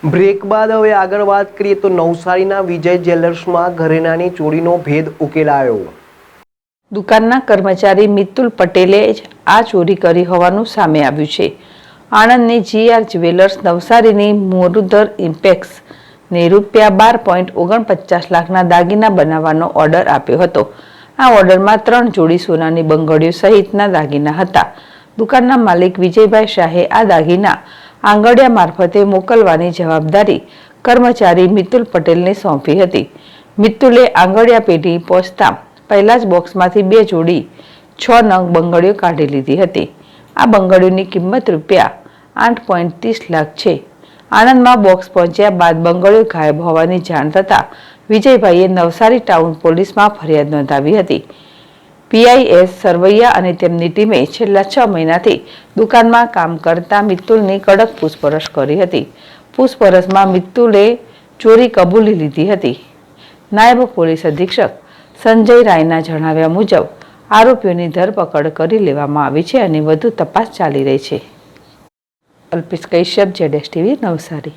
Break બાદ હવે આગળ વાત કરીએ તો નવસારીના વિજય જ્વેલર્સમાં ઘરેણાની ચોરીનો ભેદ ઉકેલાયો। દુકાનના કર્મચારી મિતુલ પટેલે જ આ ચોરી કરી હોવાનું સામે આવ્યું છે। આણંદની GR જ્વેલર્સ નવસારીની મોરુધર ઇમ્પેક્સ ને ₹12.49 લાખના દાગીના બનાવવાનો ઓર્ડર આપ્યો હતો। આ ઓર્ડરમાં 3 જોડી સોનાની બંગડીઓ સહિતના દાગીના હતા। દુકાનના માલિક વિજયભાઈ શાહે આ દાગીના આંગડિયા મારફતે મોકલવાની જવાબદારી કર્મચારી મિતુલ પટેલને સોંપી હતી। મિતુલે આંગડિયા પેઢી પહોંચતા પહેલા જ બોક્સમાંથી 2 જોડી 6 નંગ બંગડીઓ કાઢી લીધી હતી। આ બંગડીઓની કિંમત ₹8.30 લાખ છે। આણંદમાં બોક્સ પહોંચ્યા બાદ બંગડીઓ ગાયબ હોવાની જાણ થતાં વિજયભાઈએ નવસારી ટાઉન પોલીસમાં ફરિયાદ નોંધાવી હતી। PIS સરવૈયા અને તેમની ટીમે છેલ્લા 6 મહિનાથી દુકાનમાં કામ કરતા મિતુલની કડક પૂછપરછ કરી હતી। પૂછપરછમાં મિતુલે ચોરી કબૂલી લીધી હતી। નાયબ પોલીસ અધિક્ષક સંજય રાયના જણાવ્યા મુજબ આરોપીઓની ધરપકડ કરી લેવામાં આવી છે અને વધુ તપાસ ચાલી રહી છે। અલ્પેશ કશ્યપ, ZSTV નવસારી।